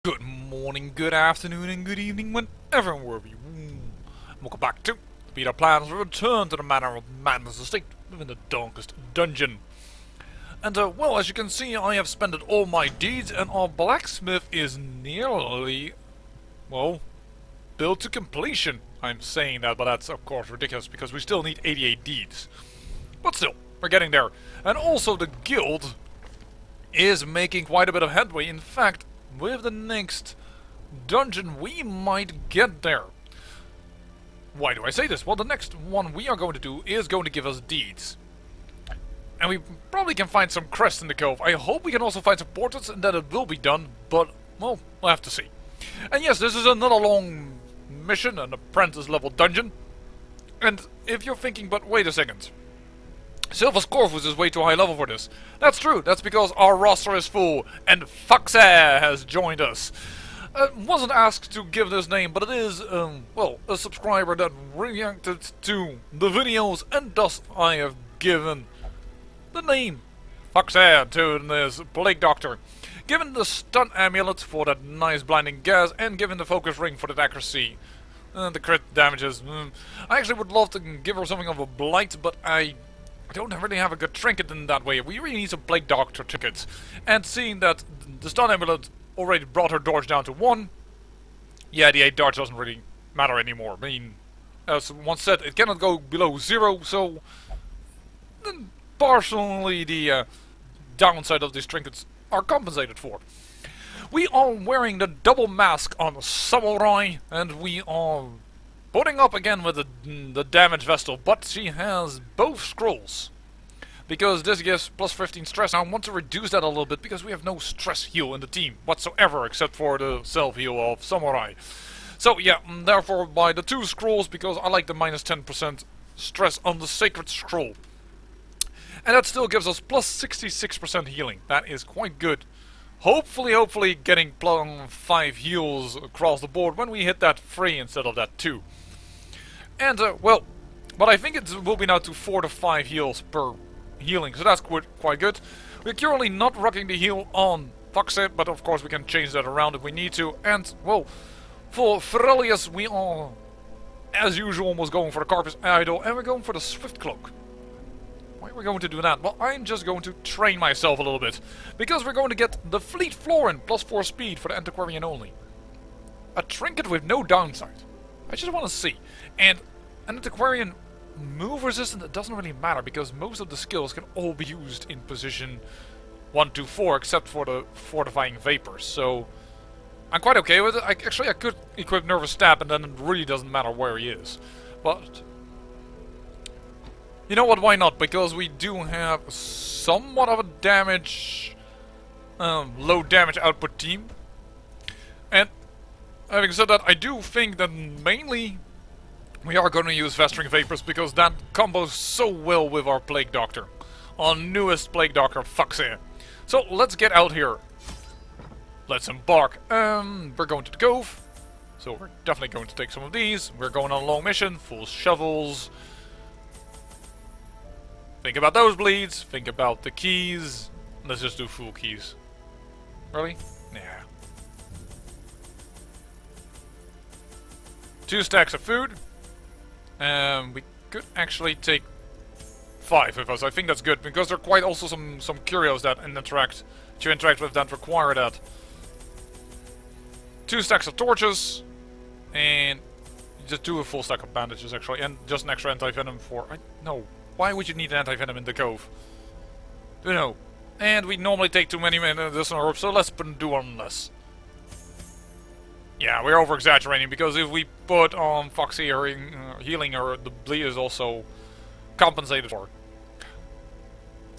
Good morning, good afternoon, and good evening, whenever and wherever you welcome back to Peter Plans Return to the Manor of Madness Estate within the darkest dungeon. And well, as you can see, I have spent all my deeds, and our blacksmith is nearly, well, built to completion. I'm saying that, but that's of course ridiculous because we still need 88 deeds. But still, we're getting there. And also the guild is making quite a bit of headway. In fact, with the next dungeon we might get there. Why do I say this? Well, the next one we are going to do is going to give us deeds. And we probably can find some crests in the cove. I hope we can also find some portraits and that it will be done, but, well, we'll have to see. And yes, this is another long mission, an apprentice level dungeon. And if you're thinking, but wait a second, Silver's Corvus is way too high level for this. That's true, that's because our roster is full, and Foxy has joined us. Wasn't asked to give this name, but it is, well, a subscriber that reacted to the videos, and thus I have given the name Foxy to this Plague Doctor. Given the stun amulet for that nice blinding gas, and given the focus ring for that accuracy. The crit damages. I actually would love to give her something of a blight, but I don't really have a good trinket in that way. We really need some Plague Doctor trinkets. And seeing that the stun amulet already brought her dodge down to 1, yeah, the 8 dodge doesn't really matter anymore. I mean, as once said, it cannot go below 0, so partially the downside of these trinkets are compensated for. We are wearing the double mask on Samurai, and we are putting up again with the damage vestal, but she has both scrolls. Because this gives plus 15 stress. I want to reduce that a little bit because we have no stress heal in the team whatsoever except for the self heal of Samurai. So yeah, therefore by the 2 scrolls because I like the minus 10% stress on the Sacred Scroll. And that still gives us plus 66% healing. That is quite good. Hopefully getting plus 5 heals across the board when we hit that 3 instead of that 2. And, well, but I think it will be now to 4 to 5 heals per healing, so that's quite good. We're currently not rocking the heal on Foxy, but of course we can change that around if we need to. And, well, for Ferelius we are, as usual, almost going for the Carpus Idol, and we're going for the Swift Cloak. Why are we going to do that? Well, I'm just going to train myself a little bit, because we're going to get the Fleet Florin plus 4 speed for the Antiquarian only. A trinket with no downside. I just want to see. And an Antiquarian move resistant, it doesn't really matter because most of the skills can all be used in position 1 to 4 except for the fortifying vapors. So I'm quite okay with it. I could equip Nervous Stab and then it really doesn't matter where he is. But you know what, why not? Because we do have somewhat of a damage, low damage output team. And having said that, I do think that mainly we are going to use Festering Vapors because that combos so well with our Plague Doctor. Our newest Plague Doctor, Foxy. So let's get out here. Let's embark. We're going to the Cove. So we're definitely going to take some of these. We're going on a long mission, full shovels. Think about those bleeds. Think about the keys. Let's just do full keys. Really? Nah. 2 stacks of food. We could actually take 5 with us. I think that's good because there are quite also some curios that you interact with that require that. 2 stacks of torches, and just do a full stack of bandages actually, and just an extra anti-venom for. No, why would you need an anti-venom in the cove? You know, and we normally take too many medicinal herbs, so let's do one less. Yeah, we're over-exaggerating, because if we put on Foxy her healing her, the bleed is also compensated for.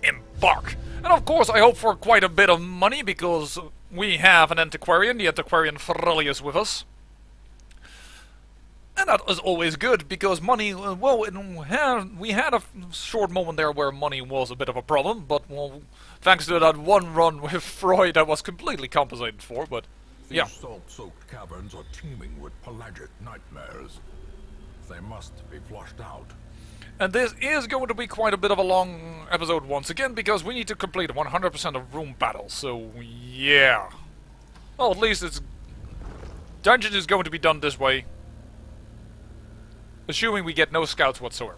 Embark! And of course I hope for quite a bit of money, because we have an Antiquarian, the Antiquarian Ferelius with us. And that is always good, because money, well, we had a short moment there where money was a bit of a problem, but, well, thanks to that one run with Freud that was completely compensated for, but yeah. These salt-soaked caverns are teeming with pelagic nightmares. They must be flushed out. And this is going to be quite a bit of a long episode once again, because we need to complete 100% of room battles, so yeah. Well, at least it's Dungeon is going to be done this way. Assuming we get no scouts whatsoever.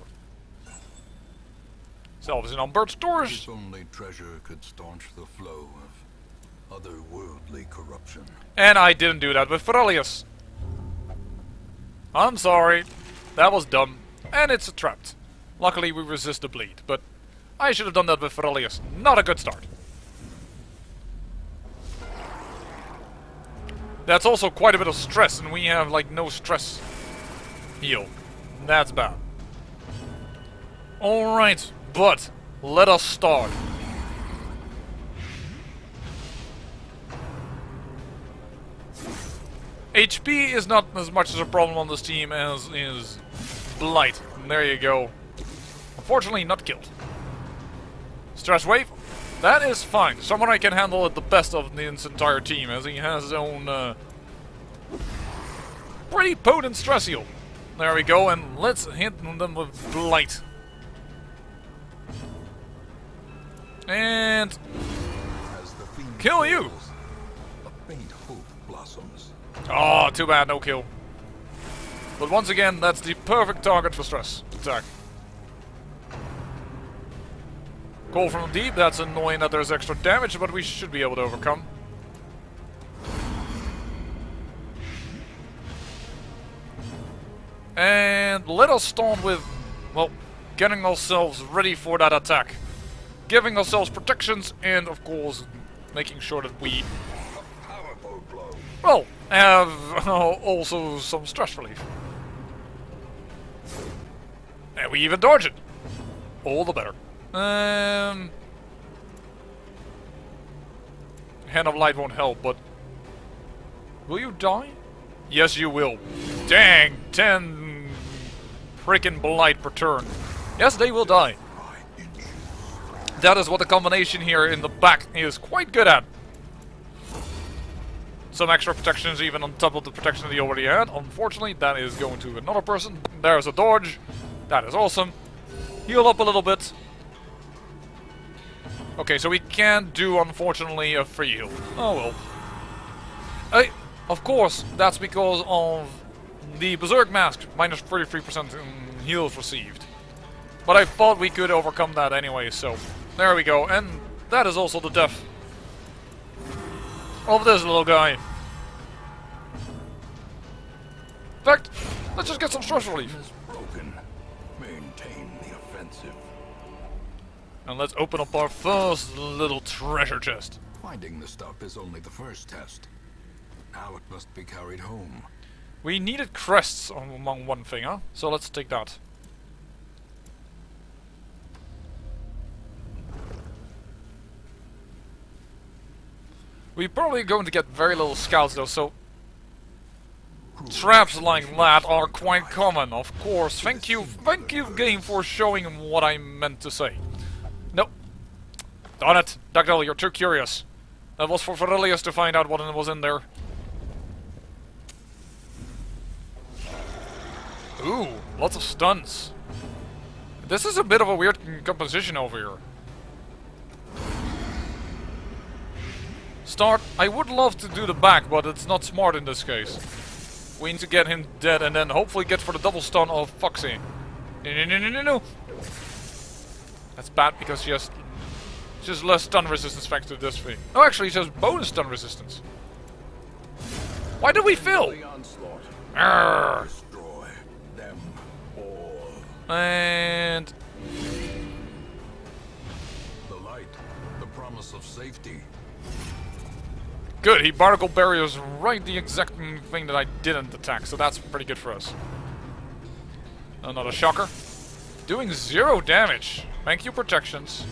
Selves in on Bert's doors. If only treasure could staunch the flow of otherworldly corruption. And I didn't do that with Ferelius. I'm sorry. That was dumb. And it's trapped. Luckily we resist the bleed, but I should have done that with Ferelius. Not a good start. That's also quite a bit of stress, and we have like no stress heal. That's bad. Alright, but let us start. HP is not as much as a problem on this team as is Blight. There you go. Unfortunately, not killed. Stress wave. That is fine. Someone I can handle it the best of this entire team, as he has his own pretty potent stress heal. There we go, and let's hit them with Blight. And kill you. A faint hope blossoms. Oh, too bad, no kill. But once again, that's the perfect target for stress attack. Call from deep, that's annoying that there's extra damage, but we should be able to overcome. And let us start with, well, getting ourselves ready for that attack. Giving ourselves protections, and of course, making sure that we, well, have also some stress relief. And we even dodge it. All the better. Hand of Light won't help, but will you die? Yes, you will. Dang, 10 freaking Blight per turn. Yes, they will die. That is what the combination here in the back is quite good at. Some extra protections even on top of the protection they already had. Unfortunately, that is going to another person. There's a dodge. That is awesome. Heal up a little bit. Okay, so we can't do, unfortunately, a free heal. Oh well. Of course, that's because of the Berserk Mask, minus 33% in heals received. But I thought we could overcome that anyway, so there we go. And that is also the death of this little guy. In fact, let's just get some stress relief. And let's open up our first little treasure chest. Finding the stuff is only the first test. Now it must be carried home. We needed crests among one thing, huh? So let's take that. We're probably going to get very little scouts though, so traps like that are quite common, of course. Thank you game, for showing what I meant to say. Nope. Darn it, Dactyl, you're too curious. That was for Ferelius to find out what was in there. Ooh, lots of stuns. This is a bit of a weird composition over here. Start. I would love to do the back, but it's not smart in this case. We need to get him dead and then hopefully get for the double stun of Foxy. No. That's bad because she has less stun resistance thanks to this thing. Oh, actually, she has bonus stun resistance. Why did we fail? Arrgh. Destroy them all. And The light, the promise of safety. good, he barnacle barriers right the exact thing that I didn't attack, so that's pretty good for us. Another shocker. Doing 0 damage. Thank you, protections.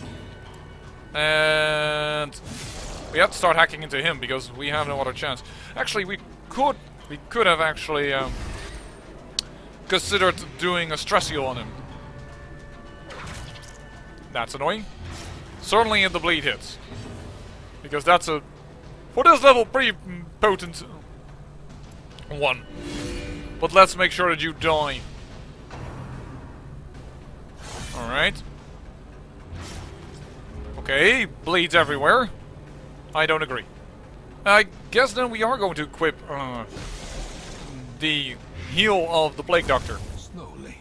And we have to start hacking into him because we have no other chance. Actually, we could have actually considered doing a stress heal on him. That's annoying. Certainly if the bleed hits. Because that's a, for this level, pretty potent one. But let's make sure that you die. Alright. Okay, bleeds everywhere. I don't agree. I guess then we are going to equip the heal of the Plague Doctor. Slowly,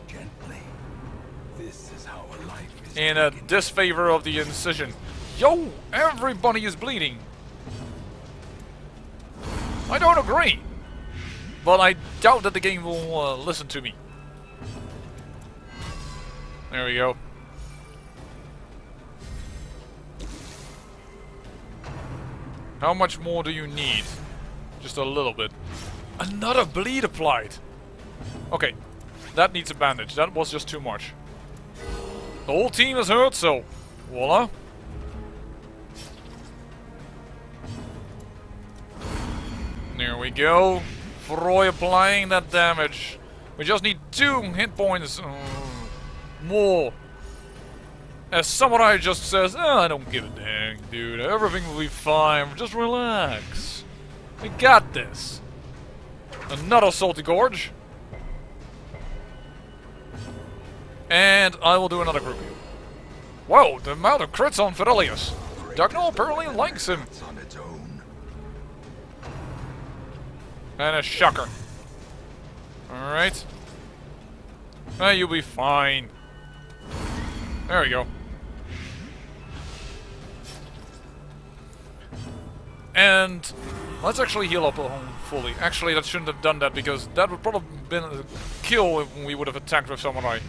gently. This is how a life is In taken. disfavor of the incision. Yo, everybody is bleeding. I don't agree. But I doubt that the game will listen to me. There we go. How much more do you need? Just a little bit. Another bleed applied. Okay, that needs a bandage. That was just too much. The whole team is hurt, so voila. There we go. Froy applying that damage. We just need 2 hit points more. As Samurai just says, I don't give a dang, dude. Everything will be fine. Just relax. We got this. Another Salty Gorge. And I will do another group heal. Whoa, the amount of crits on Fidelius. Dugnall apparently likes him. It's on its own. And a shocker. Alright. You'll be fine. There we go. And let's actually heal up fully. Actually, that shouldn't have done that because that would probably have been a kill if we would have attacked with Samurai.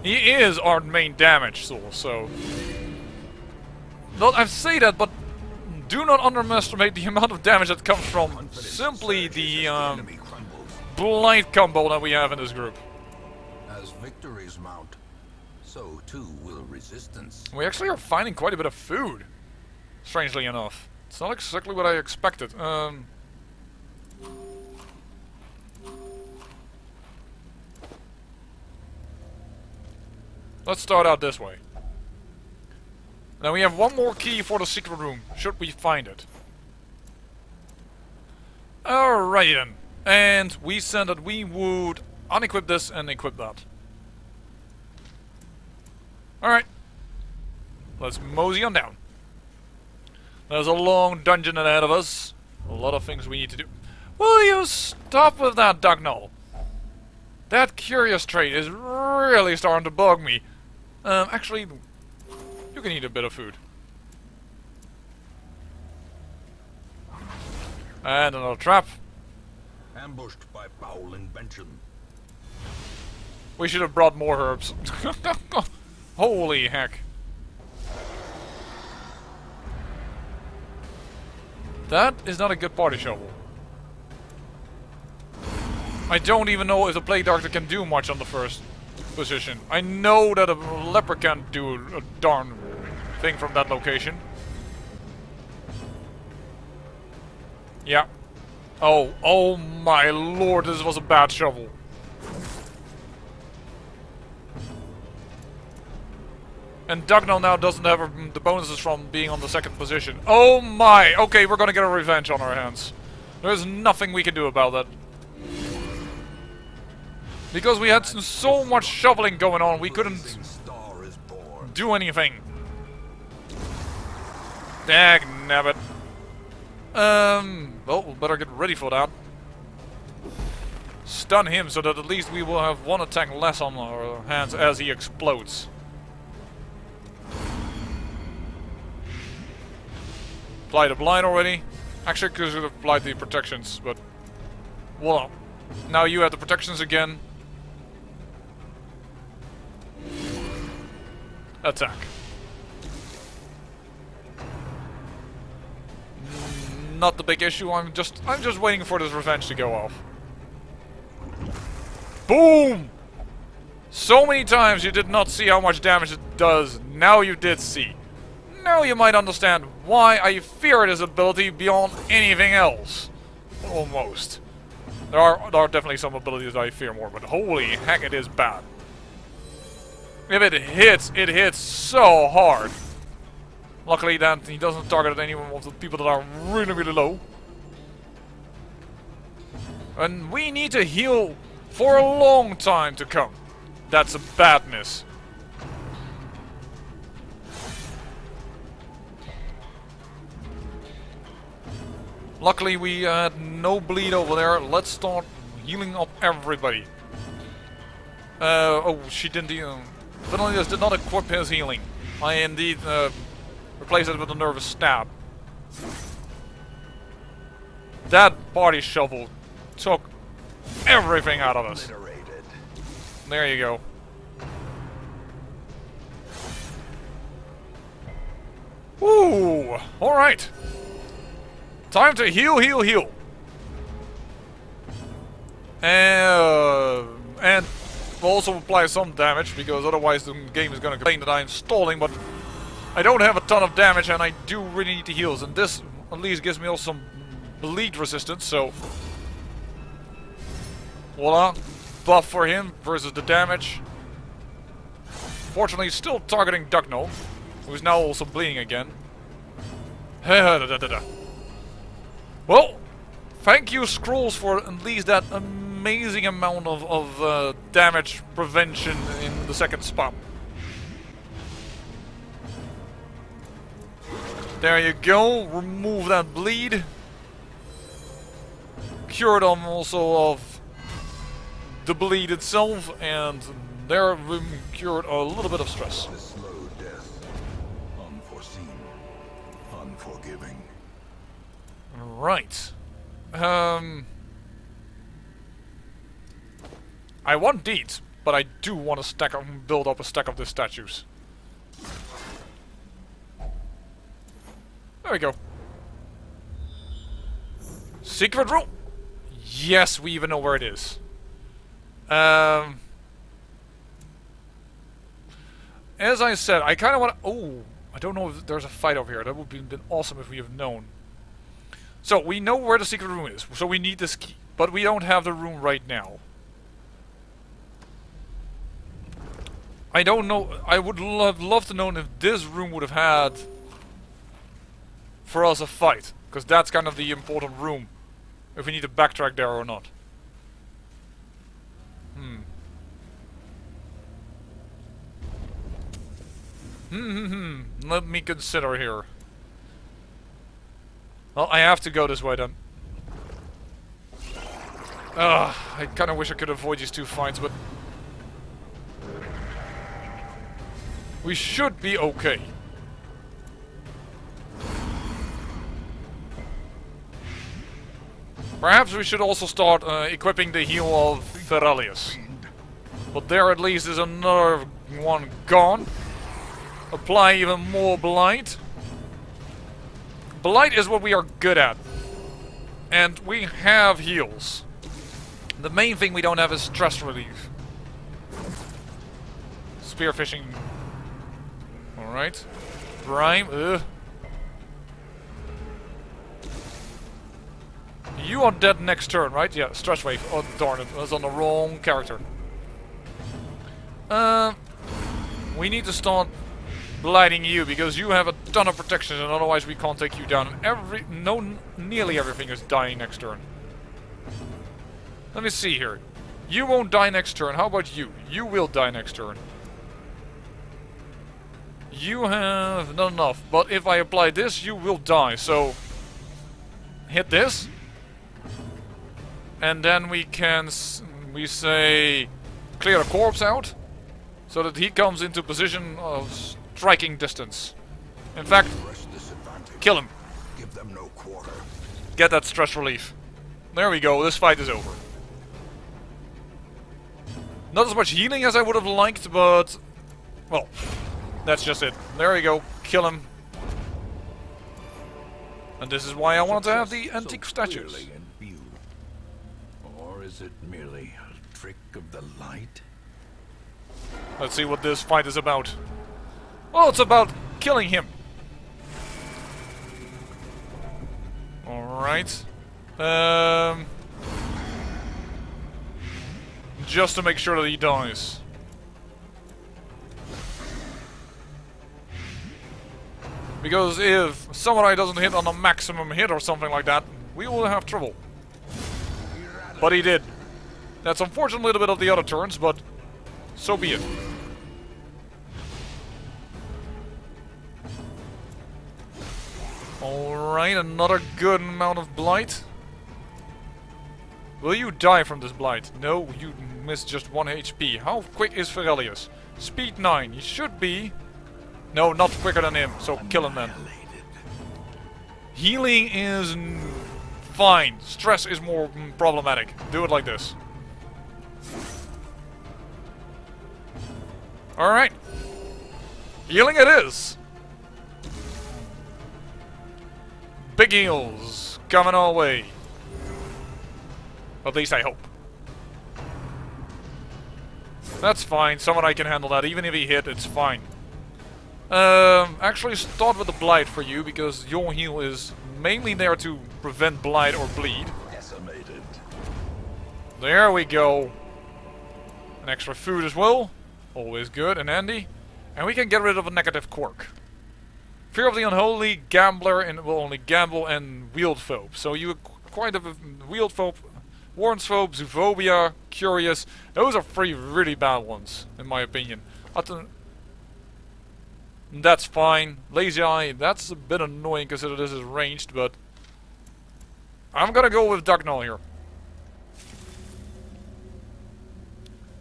He is our main damage source, so... Not, I say that, but do not underestimate the amount of damage that comes from simply the Enemy crumbles. Blight combo that we have in this group. As victories mount, so too will resistance. We actually are finding quite a bit of food, strangely enough. It's not exactly what I expected. Let's start out this way. Now we have one more key for the secret room, should we find it. Alright then. And we said that we would unequip this and equip that. Alright. Let's mosey on down. There's a long dungeon ahead of us. A lot of things we need to do. Will you stop with that, Dugnall? That curious trait is really starting to bug me. Actually, you can eat a bit of food. And another trap. Ambushed by foul invention. We should have brought more herbs. Holy heck. That is not a good party shovel. I don't even know if the Plague Doctor can do much on the first position. I know that a leper can't do a darn thing from that location. Yeah. Oh my lord, this was a bad shovel. And Dugnall now doesn't have the bonuses from being on the second position. Oh my! Okay, we're gonna get a revenge on our hands. There's nothing we can do about that. Because we had so much shoveling going on, we couldn't Star is born. do anything. Dag nabbit. Well, we'll better get ready for that. Stun him so that at least we will have one attack less on our hands as he explodes. Apply the blind already. Actually, because we applied the protections, but... Well, now you have the protections again. Attack. Not the big issue. I'm just waiting for this revenge to go off. Boom! So many times you did not see how much damage it does. Now you did see. Now you might understand why I fear this ability beyond anything else. Almost. There are definitely some abilities I fear more, but holy heck, it is bad. If it hits so hard. Luckily that he doesn't target any of the people that are really, really low. And we need to heal for a long time to come. That's a bad miss. Luckily we had no bleed over there. Let's start healing up everybody. Oh, she didn't even... Villanius did not equip his healing. I indeed replaced it with a nervous stab. That party shovel took everything out of us. There you go. Ooh, alright. Time to heal, heal, heal. And we'll also apply some damage, because otherwise the game is going to complain that I'm stalling, but I don't have a ton of damage and I do really need the heals, and this at least gives me also some bleed resistance, so voila, buff for him versus the damage. Fortunately, still targeting Duckno, who's now also bleeding again. Well, thank you, Scrolls, for at least that amazing amount of damage prevention in the second spot. There you go, remove that bleed. Cured them also of the bleed itself, and there we cured a little bit of stress. The slow death, unforeseen, unforgiving. Right. I want deeds, but I do want to build up a stack of the statues. There we go. Secret room. Yes, we even know where it is. As I said, I kind of want to... Oh, I don't know if there's a fight over here. That would have been awesome if we have known. So, we know where the secret room is. So we need this key. But we don't have the room right now. I don't know... I would love to know if this room would have had... for us a fight. Because that's kind of the important room. If we need to backtrack there or not. Let me consider here. Well, I have to go this way then. I kind of wish I could avoid these two fights, but... we should be okay. Perhaps we should also start equipping the heal of Feralius. But there at least is another one gone. Apply even more Blight. Blight is what we are good at. And we have heals. The main thing we don't have is stress relief. Spearfishing. Alright. Brime. Ugh. You are dead next turn, right? Yeah, stress wave. Oh, darn it. I was on the wrong character. We need to start blighting you, because you have a ton of protection, and otherwise we can't take you down. And nearly everything is dying next turn. Let me see here. You won't die next turn. How about you? You will die next turn. You have not enough, but if I apply this, you will die. So, hit this. And then we can, we say, clear the corpse out, so that he comes into position of striking distance. In fact, kill him. Give them no quarter. Get that stress relief. There we go, this fight is over. Not as much healing as I would have liked, but... well, that's just it. There we go, kill him. And this is why I wanted to have the antique statues. Or is it merely a trick of the light? Let's see what this fight is about. Well, it's about killing him. Alright. Just to make sure that he dies. Because if Samurai doesn't hit on a maximum hit or something like that, we will have trouble. But he did. That's unfortunately a little bit of the other turns, but so be it. Alright, another good amount of Blight. Will you die from this Blight? No, you missed just 1 HP. How quick is Ferelius? Speed 9. He should be... No, not quicker than him, so kill him then. Healing is fine. Stress is more problematic. Do it like this. Alright. Healing it is. Big heals coming our way. At least I hope. That's fine. Someone I can handle that. Even if he hit, it's fine. Actually start with the Blight for you, because your heal is mainly there to prevent Blight or bleed. Decimated. There we go. An extra food as well. Always good and handy. And we can get rid of a negative quirk. Fear of the Unholy, Gambler, and will only gamble, and Wieldphobe. So you quite have a Wieldphobe, Warrensphobe, Zoophobia, Curious. Those are 3 really bad ones, in my opinion. That's fine. Lazy Eye, that's a bit annoying considering this is ranged, but I'm gonna go with Dugnall here.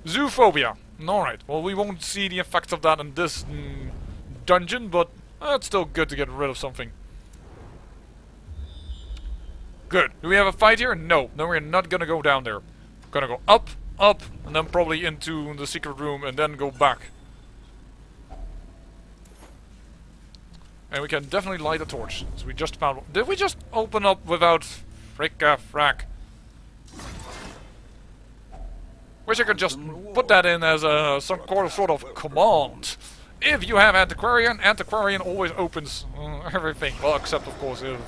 Zoophobia. Alright, well we won't see the effects of that in this dungeon, but it's still good to get rid of something. Good. Do we have a fight here? No. No, we're not gonna go down there. We're gonna go up, up, and then probably into the secret room, and then go back. And we can definitely light a torch. So we just found one. Did we just open up without frick-a-frack? Wish I could just put that in as some sort of command. If you have Antiquarian, Antiquarian always opens everything. Well, except of course if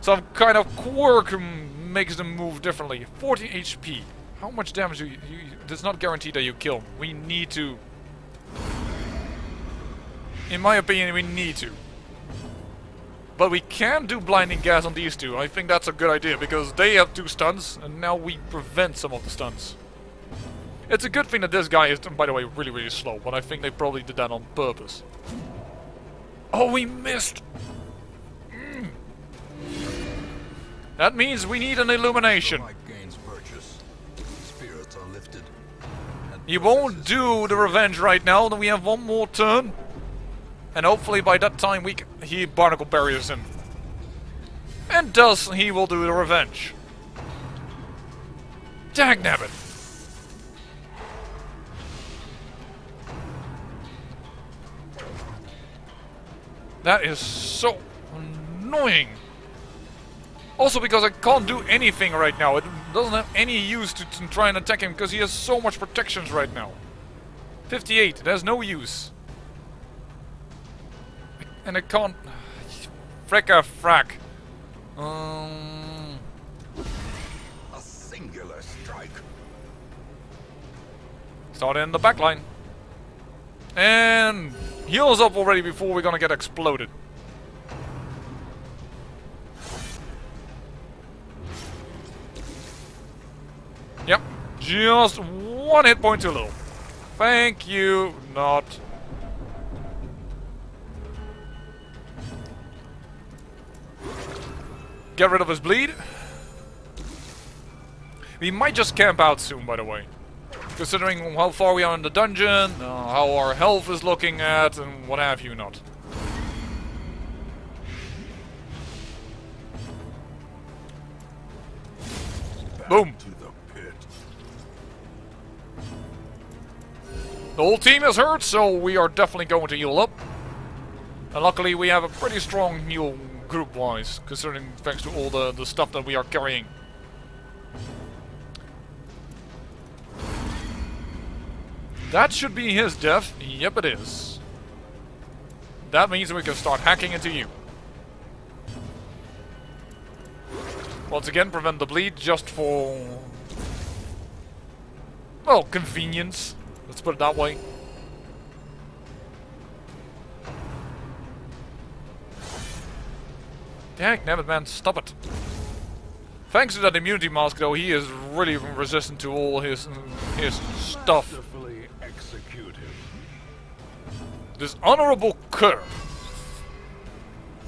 some kind of quirk makes them move differently. 40 HP. How much damage do you... It's not guaranteed that you kill. We need to... In my opinion, we need to. But we can do blinding gas on these two. I think that's a good idea, because they have 2 stuns, and now we prevent some of the stuns. It's a good thing that this guy is, by the way, really, really slow, but I think they probably did that on purpose. Oh, we missed! That means we need an illumination. He won't do the revenge right now, then we have 1 more turn. And hopefully by that time he barnacle barriers him. And thus he will do the revenge. Dagnabbit! That is so annoying. Also because I can't do anything right now. It doesn't have any use to try and attack him because he has so much protections right now. 58, there's no use. And I can't... Fricka-frack. A singular strike. Start in the back line. And heals up already before we're gonna get exploded. Yep, just 1 hit point too little. Thank you, not. Get rid of his bleed. We might just camp out soon, by the way. Considering how far we are in the dungeon, how our health is looking at, and what have you not. Boom! To the pit. The whole team is hurt, so we are definitely going to heal up. And luckily we have a pretty strong heal group-wise, considering thanks to all the stuff that we are carrying. That should be his death. Yep, it is. That means we can start hacking into you. Once again, prevent the bleed just for... well, convenience. Let's put it that way. Dagnabbit, man, stop it. Thanks to that immunity mask, though, he is really resistant to all his stuff. Masterfully execute him. This honorable cur.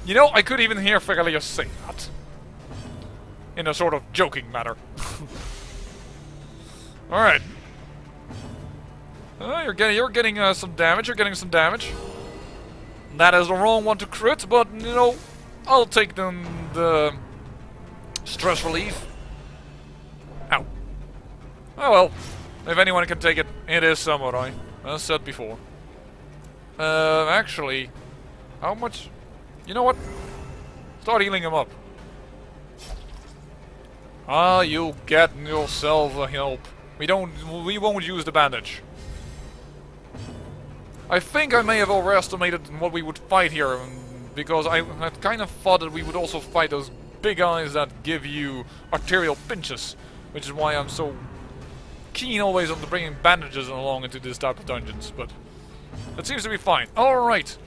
You know, I could even hear Fergallius say that. In a sort of joking manner. Alright. You're getting some damage, you're getting some damage. That is the wrong one to crit, but, you know, I'll take the stress relief. Ow. Oh well. If anyone can take it, it is Samurai. As said before. Actually, how much... You know what? Start healing him up. Ah, you'll get yourself a help. We won't use the bandage. I think I may have overestimated what we would fight here, because I had kind of thought that we would also fight those big eyes that give you arterial pinches, which is why I'm so keen always on bringing bandages along into this type of dungeons, but it seems to be fine. Alright.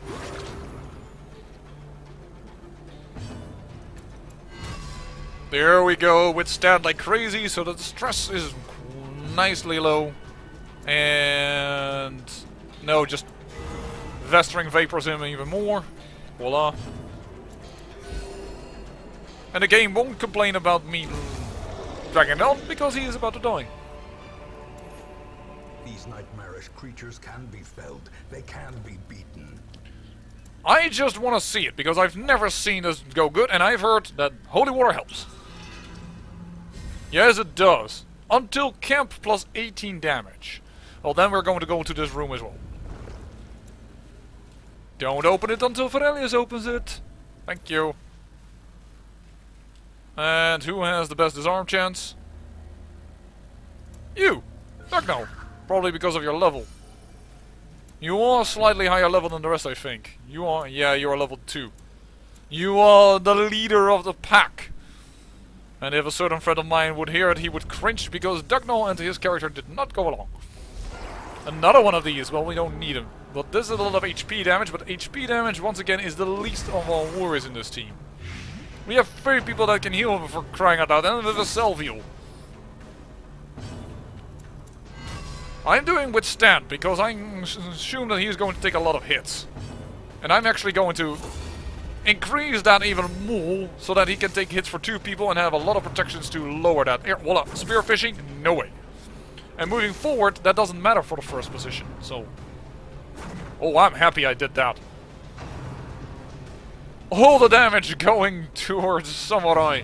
There we go, withstand like crazy, so that the stress is nicely low. And... no, just Vestering vapors him even more. Voila. And the game won't complain about me dragging down because he is about to die. These nightmarish creatures can be felled. They can be beaten. I just want to see it because I've never seen this go good, and I've heard that holy water helps. Yes, it does. Until camp plus 18 damage. Well, then we're going to go into this room as well. Don't open it until Fergallius opens it. Thank you. And who has the best disarm chance? You! No. Probably because of your level. You are slightly higher level than the rest, I think. You are, yeah, you are level 2. You are the leader of the pack. And if a certain friend of mine would hear it, he would cringe because Dugnall and his character did not go along. Another one of these, well, we don't need him. But this is a lot of HP damage, but HP damage, once again, is the least of our worries in this team. We have 3 people that can heal for crying out loud, and with a self-heal. I'm doing withstand, because I assume that he's going to take a lot of hits. And I'm actually going to increase that even more, so that he can take hits for 2 people and have a lot of protections to lower that. Here, voila, spearfishing? No way. And moving forward, that doesn't matter for the first position, so... Oh, I'm happy I did that. All the damage going towards Samurai,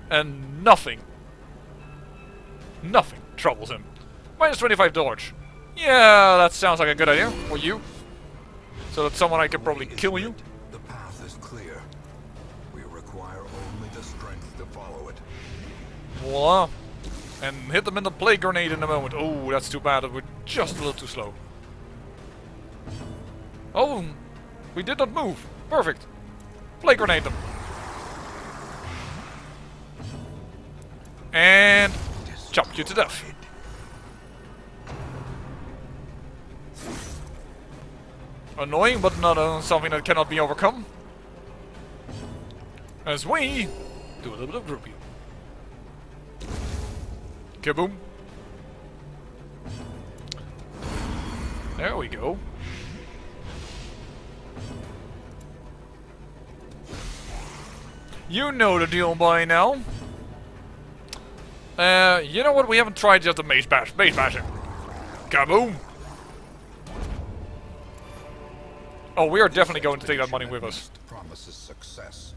and nothing troubles him. Minus 25 dodge. Yeah, that sounds like a good idea for you. So that Samurai can probably kill you. The path is clear. We require only the strength to follow it. Voila. And hit them in the plague grenade in a moment. Oh, that's too bad. We're just a little too slow. Oh, we did not move. Perfect. Plague grenade them. And chop you to death. Annoying, but not something that cannot be overcome. As we do a little bit of groupie. Kaboom. There we go. You know the deal by now. You know what? We haven't tried yet the mace bash. Mace bashing. Kaboom. Oh, we are definitely going to take that money with us. Promises success.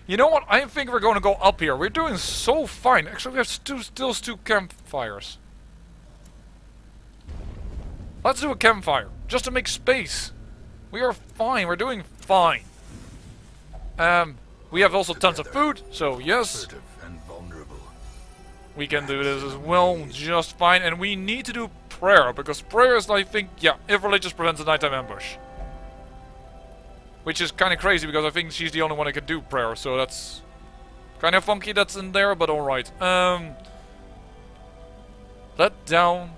You know what? I think we're going to go up here. We're doing so fine. Actually, we have still 2 campfires. Let's do a campfire, just to make space. We are fine. We're doing fine. We have also tons of food, so yes. We can do this as well, just fine. And we need to do prayer, because prayer is, I think, yeah, if religious prevents a nighttime ambush. Which is kind of crazy, because I think she's the only one that can do prayer, so that's kind of funky that's in there, but alright. Let down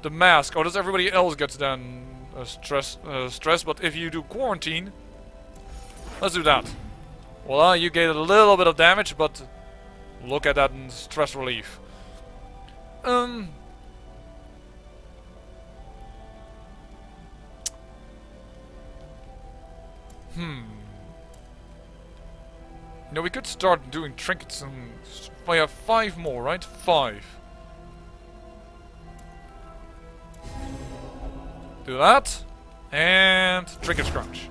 the mask. Oh, does everybody else get then stress, but if you do quarantine, let's do that. Well, you get a little bit of damage, but look at that in stress relief. No, we could start doing trinkets and... We have 5 more, right? 5. Do that. And trinket scratch.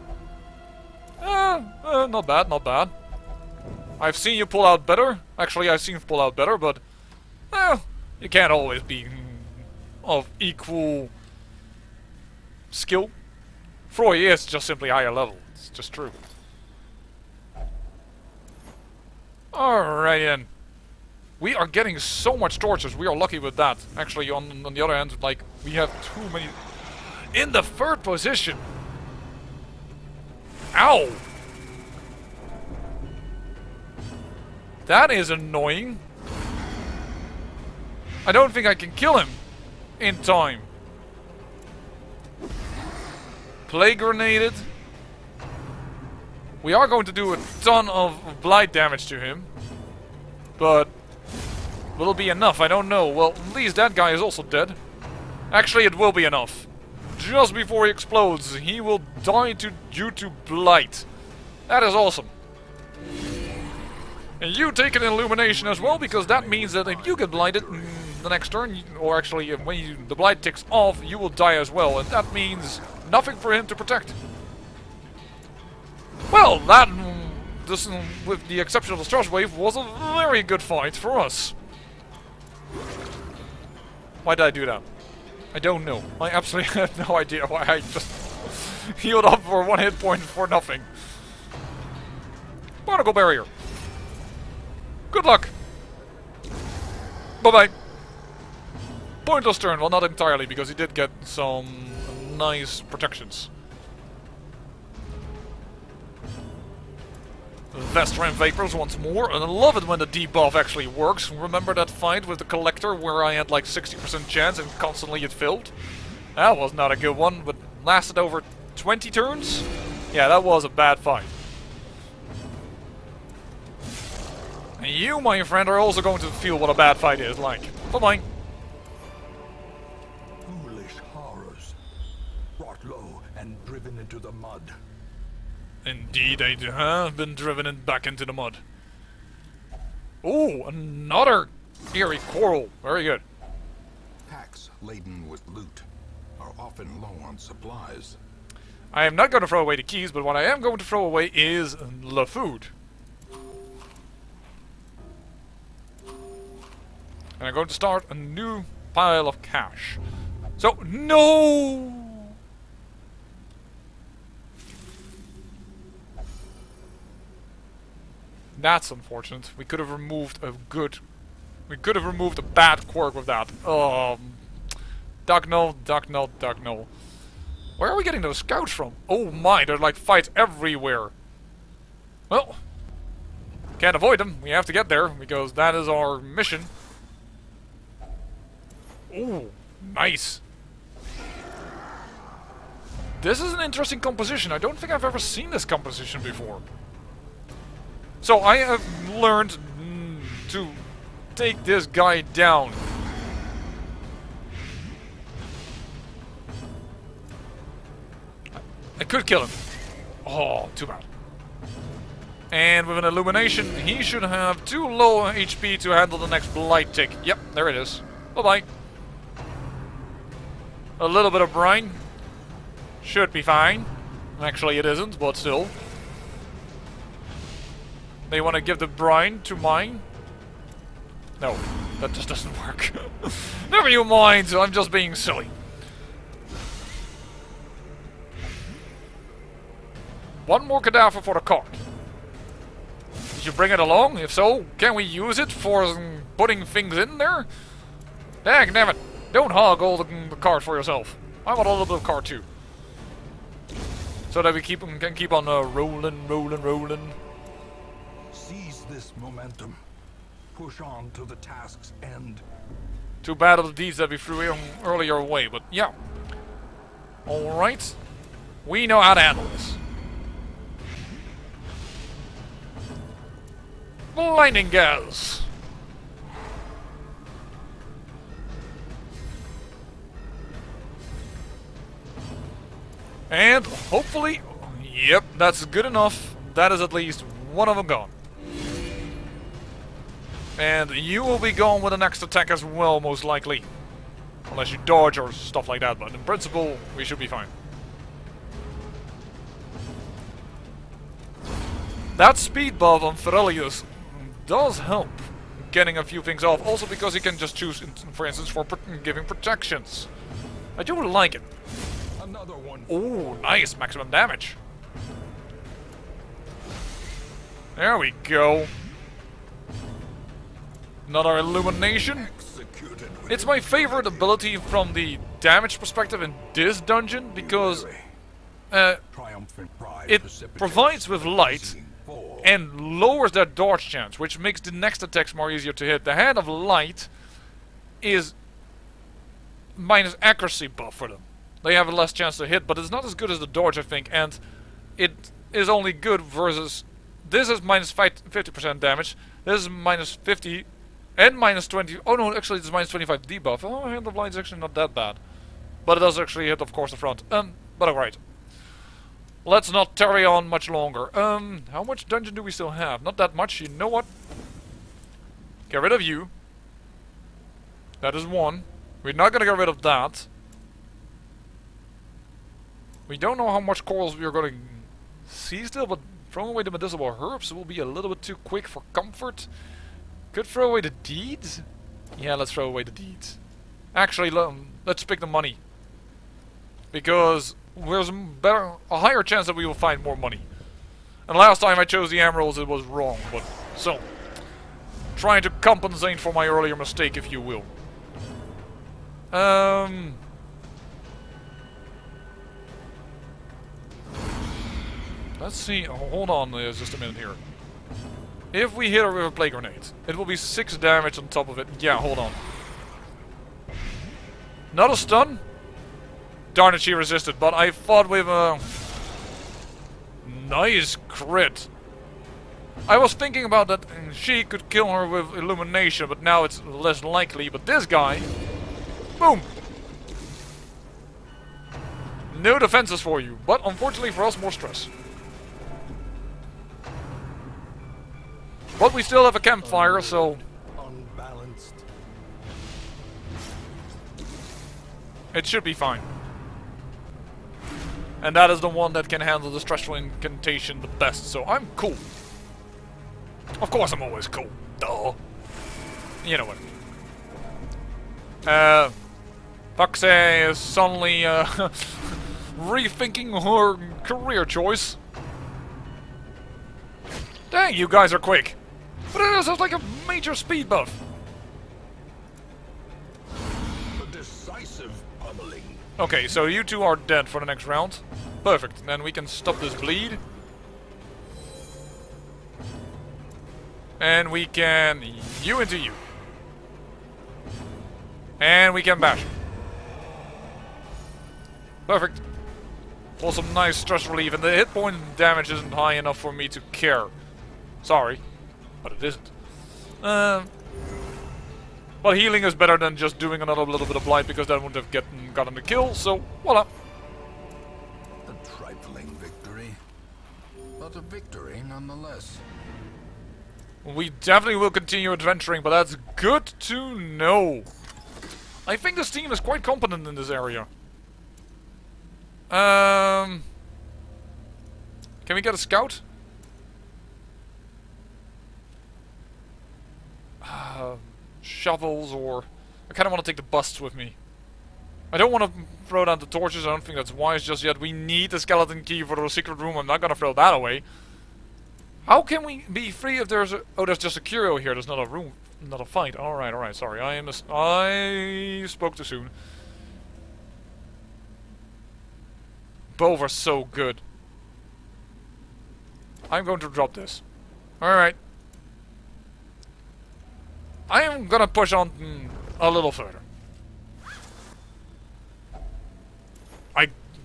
Not bad, not bad. I've seen you pull out better. Actually, I've seen you pull out better, but... you can't always be of equal skill. Froy is just simply higher level. It's just true. Alright then. We are getting so much torches. We are lucky with that. Actually, on the other hand, like, we have too many... In the 3rd position! Ow! That is annoying. I don't think I can kill him in time. Plague grenaded. We are going to do a ton of blight damage to him. But will it be enough? I don't know. Well, at least that guy is also dead. Actually, it will be enough. Just before he explodes, he will die due to blight. That is awesome. And you take an illumination as well, because that means that if you get blighted the next turn, or actually when the blight ticks off, you will die as well. And that means nothing for him to protect. Well, that, with the exception of the Strauss Wave, was a very good fight for us. Why did I do that? I don't know. I absolutely have no idea why I just healed up for 1 hit point for nothing. Barnacle barrier. Good luck. Bye-bye. Pointless turn. Well, not entirely, because he did get some nice protections. Vestran Vapors once more, and I love it when the debuff actually works. Remember that fight with the Collector where I had like 60% chance and constantly it filled? That was not a good one, but lasted over 20 turns? Yeah, that was a bad fight. And you, my friend, are also going to feel what a bad fight is like. Bye-bye. Foolish horrors. Brought low and driven into the mud. Indeed, I have been driven back into the mud. Ooh, another eerie coral. Very good. Packs laden with loot are often low on supplies. I am not going to throw away the keys, but what I am going to throw away is the food. And I'm going to start a new pile of cash. So, no! That's unfortunate. We could have removed a good... We could have removed a bad quirk with that. Duck no, duck no, duck no. Where are we getting those scouts from? Oh my, they're like fights everywhere. Well, can't avoid them. We have to get there, because that is our mission. Ooh, nice. This is an interesting composition. I don't think I've ever seen this composition before. So I have learned to take this guy down. I could kill him. Oh, too bad. And with an illumination, he should have too low HP to handle the next blight tick. Yep, there it is. Bye-bye. A little bit of brine. Should be fine. Actually, it isn't, but still. They want to give the brine to mine? No, that just doesn't work. Never you mind, I'm just being silly. One more cadaver for the cart. Did you bring it along? If so, can we use it for putting things in there? Dang, damn it. Don't hog all the cart for yourself. I want a little bit of cart too. So that we can keep on rolling. Seize this momentum. Push on to the task's end. Too bad of the deeds that we threw in earlier away, but yeah. Alright. We know how to handle this. Blinding gas. And hopefully, Yep, that's good enough. That is at least one of them gone. And you will be gone with the next attack as well, most likely. Unless you dodge or stuff like that, but in principle, we should be fine. That speed buff on Ferelius does help getting a few things off. Also because he can just choose, for instance, for giving protections. I do like it. Another one. Oh, nice. Maximum damage. There we go. Another illumination. Executed with It's my favorite ability from the damage perspective in this dungeon because triumphant pride it precipitates provides with light rising fall. and lowers their dodge chance, which makes the next attacks more easier to hit. The Hand of Light is minus accuracy buff for them. They have a less chance to hit, but it's not as good as the dodge, I think, and it is only good versus... This is minus 50% damage, this is minus 50, and minus 20... Oh no, actually it's minus 25 debuff. Oh, Hand of Light is actually not that bad. But it does actually hit, of course, the front. But alright. Let's not tarry on much longer. How much dungeon do we still have? Not that much, you know what? Get rid of you. That is one. We're not gonna get rid of that. We don't know how much corals we are gonna see still, but throwing away the medicinal herbs will be a little bit too quick for comfort. Could throw away the deeds? Yeah, let's throw away the deeds. Actually, let's pick the money. Because there's a higher chance that we will find more money. And last time I chose the emeralds, it was wrong, but so. Trying to compensate for my earlier mistake, if you will. Let's see. Oh, hold on just a minute here. If we hit her with a plague grenade, it will be 6 damage on top of it. Yeah, hold on. Not a stun? Darn it, she resisted, but I fought with a... Nice crit. I was thinking about that she could kill her with illumination, but now it's less likely. But this guy... Boom! No defenses for you, but unfortunately for us, more stress. But we still have a campfire, so... Unbalanced. It should be fine. And that is the one that can handle the stressful incantation the best, so I'm cool. Of course I'm always cool. Duh. You know what. Foxe is suddenly rethinking her career choice. Dang, you guys are quick. But it is like a major speed buff. A decisive pummeling. Okay, so you two are dead for the next round. Perfect, then we can stop this bleed. And we can... you into you. And we can bash. Perfect. For some nice stress relief, and the hit point damage isn't high enough for me to care. Sorry, but it isn't. But healing is better than just doing another little bit of blight, because that wouldn't have gotten the kill, so voila. A trifling victory, but a victory nonetheless. We definitely will continue adventuring, but that's good to know. I think this team is quite competent in this area. Can we get a scout? Shovels, or... I kind of want to take the busts with me. I don't want to throw down the torches, I don't think that's wise just yet. We need the skeleton key for the secret room, I'm not going to throw that away. How can we be free if there's a... Oh, there's just a curio here, there's not a room, not a fight. Alright, sorry, I spoke too soon. Both are so good. I'm going to drop this. Alright. I am gonna push on a little further.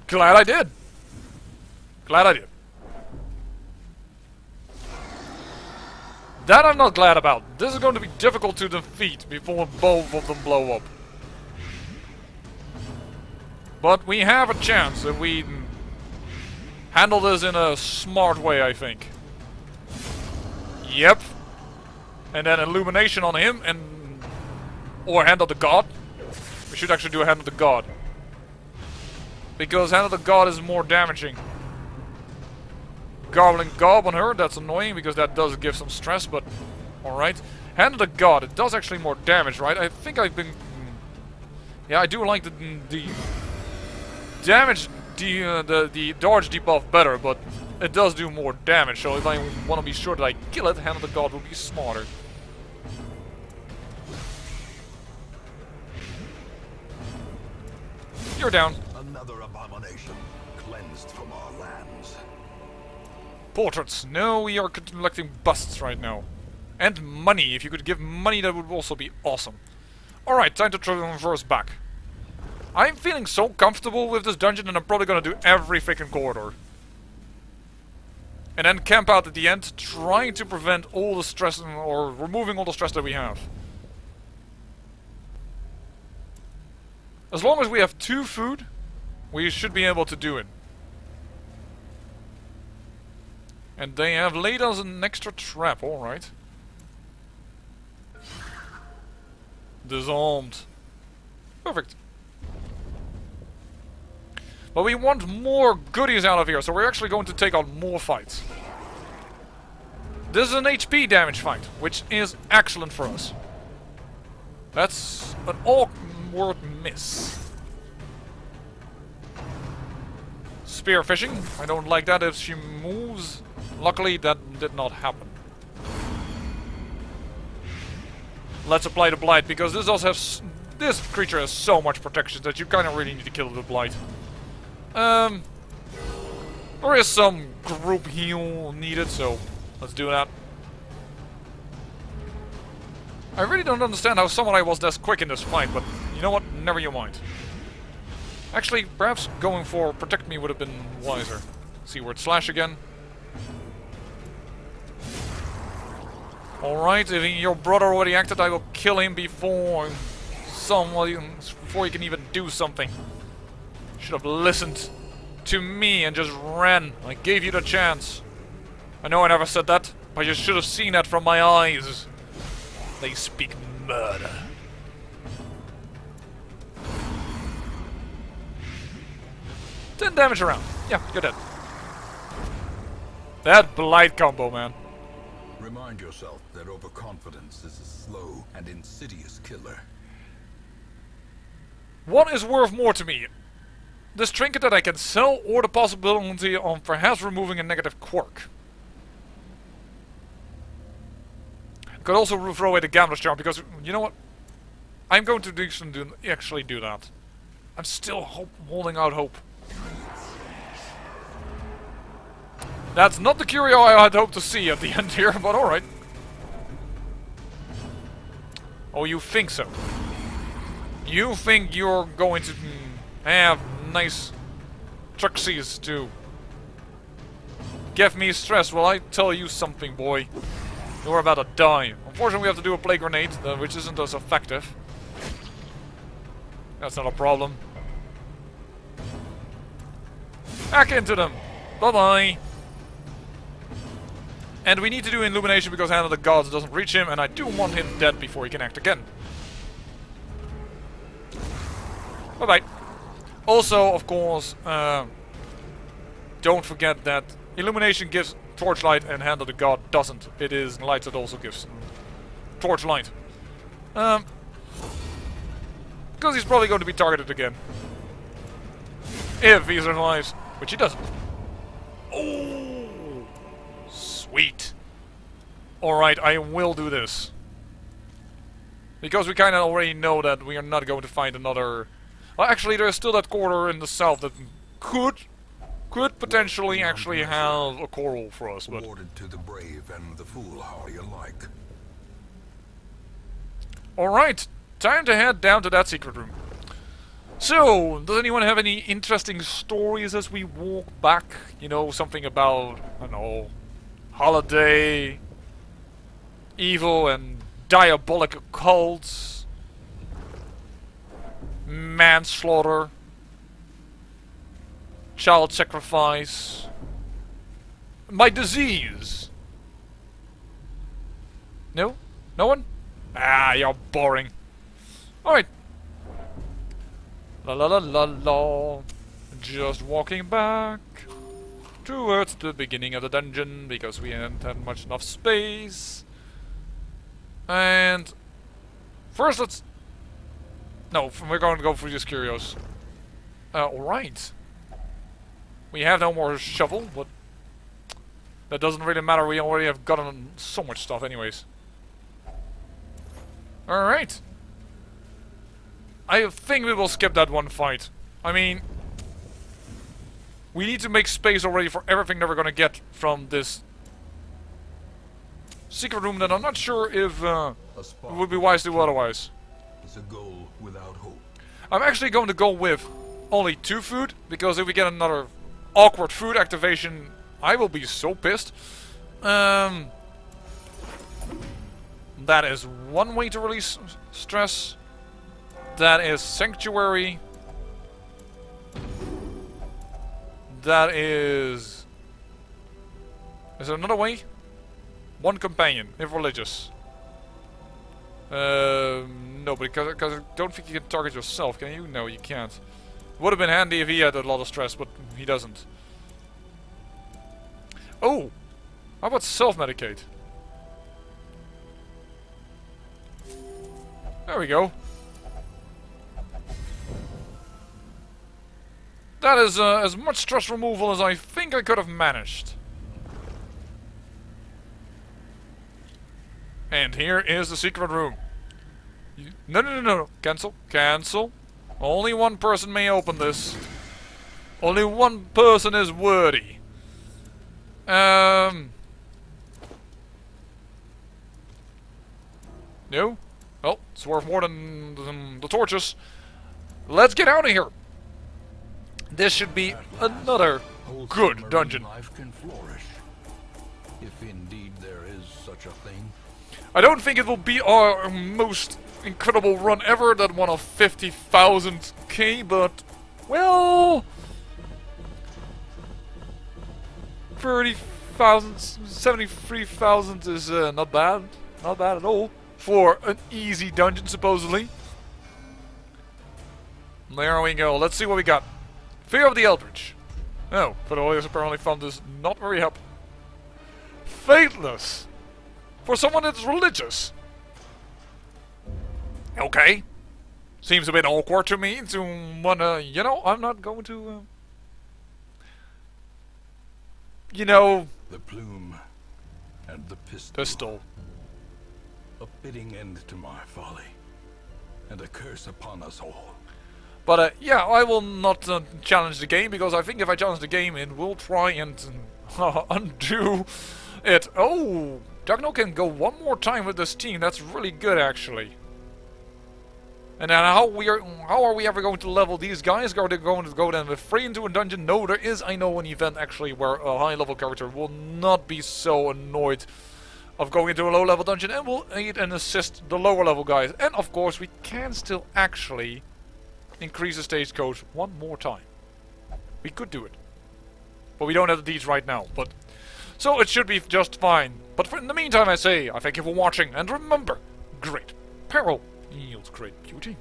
Glad I did. Glad I did. That I'm not glad about. This is going to be difficult to defeat before both of them blow up. But we have a chance if we handle this in a smart way, I think. Yep. And then illumination on him and... Or Hand of the God. We should actually do a Hand of the God. Because Hand of the God is more damaging. Gobbling Gob on her, that's annoying because that does give some stress, but... Alright. Hand of the God, it does actually more damage, right? I think I've been... Yeah, I do like the damage, the dodge debuff better, but it does do more damage, so if I want to be sure that I kill it, Hand of the God would be smarter. You're down. Another abomination cleansed from our lands. Portraits. No, we are collecting busts right now. And money. If you could give money, that would also be awesome. Alright, time to traverse back. I'm feeling so comfortable with this dungeon and I'm probably gonna do every freaking corridor. And then camp out at the end, trying to prevent all the stress, or removing all the stress that we have. As long as we have 2 food, we should be able to do it. And they have laid us an extra trap, alright. Disarmed. Perfect. But we want more goodies out of here, so we're actually going to take on more fights. This is an HP damage fight, which is excellent for us. That's an awkward miss. Spear fishing. I don't like that if she moves. Luckily, that did not happen. Let's apply the Blight, because this does have this creature has so much protection that you kind of really need to kill the Blight. There is some group heal needed, so let's do that. I really don't understand how Samurai was this quick in this fight, but you know what? Never you mind. Actually, perhaps going for Protect Me would have been wiser. Seaward Slash again. Alright, if your brother already acted, I will kill him before he can even do something. Should have listened to me and just ran. I gave you the chance. I know I never said that, but you should have seen that from my eyes. They speak murder. 10 damage around. Yeah, you're dead. That Blight combo, man. Remind yourself that overconfidence is a slow and insidious killer. What is worth more to me? This trinket that I can sell, or the possibility of perhaps removing a negative quirk? I could also throw away the Gambler's Charm, because, you know what? I'm going to actually do that. I'm still holding out hope. That's not the curio I had hoped to see at the end here, but alright. Oh, you think so? You think you're going to have nice truxies to give me stress? Well, I tell you something, boy. You're about to die. Unfortunately, we have to do a Plague Grenade, which isn't as effective. That's not a problem. Hack into them! Bye-bye! And we need to do Illumination because Hand of the Gods doesn't reach him, and I do want him dead before he can act again. Bye-bye. Also, of course, don't forget that Illumination gives Torchlight and Hand of the God doesn't. It is Light that also gives Torchlight. Because he's probably going to be targeted again. If he survives, which he doesn't. Oh, sweet. Alright, I will do this. Because we kind of already know that we are not going to find another... Well, actually, there's still that corridor in the south that could potentially actually have a coral for us, but... Awarded to the brave and the foolhardy alike. Alright, time to head down to that secret room. So, does anyone have any interesting stories as we walk back? You know, something about, I don't know, holiday, evil and diabolic cults, manslaughter, child sacrifice, my disease. No? No one? Ah, you're boring. Alright. La la la la la. Just walking back towards the beginning of the dungeon because we hadn't had much enough space. And first let's... No, we're going to go for these curios. Alright. We have no more shovel, but that doesn't really matter, we already have gotten so much stuff anyways. Alright. I think we will skip that one fight. I mean, we need to make space already for everything that we're gonna get from this secret room that I'm not sure if it would be wise to do otherwise. It's a goal without hope. I'm actually going to go with only 2 food, because if we get another awkward food activation, I will be so pissed. That is one way to release stress. That is Sanctuary. That is... Is there another way? One companion, if religious. No, because I don't think you can target yourself, can you? No, you can't. Would have been handy if he had a lot of stress, but he doesn't. Oh! How about self-medicate? There we go. That is as much stress removal as I think I could have managed. And here is the secret room. No, no, no, no, no. Cancel. Cancel. Only one person may open this. Only one person is worthy. No? Well, it's worth more than the torches. Let's get out of here. This should be another good dungeon. Life can flourish, if indeed there is such a thing. I don't think it will be our most incredible run ever, that one of 50,000k, but, well... 30,000, 73,000 is not bad. Not bad at all. For an easy dungeon, supposedly. There we go. Let's see what we got. Fear of the Eldritch. Oh, Fedolius apparently found this not very helpful. Faithless. For someone that's religious. Okay. Seems a bit awkward to me to wanna, you know, I'm not going to, you know... The plume and the pistol. Pistol. A fitting end to my folly. And a curse upon us all. But, yeah, I will not challenge the game, because I think if I challenge the game, it will try and undo it. Oh, Dagno can go one more time with this team. That's really good, actually. And then how are we ever going to level these guys? Are they going to go then with free into a dungeon? No, there is, I know, an event actually where a high-level character will not be so annoyed of going into a low-level dungeon and will aid and assist the lower-level guys. And, of course, we can still actually... increase the stage code one more time. We could do it. But we don't have the deeds right now. But so it should be just fine. But in the meantime I say, I thank you for watching. And remember, great peril yields great beauty.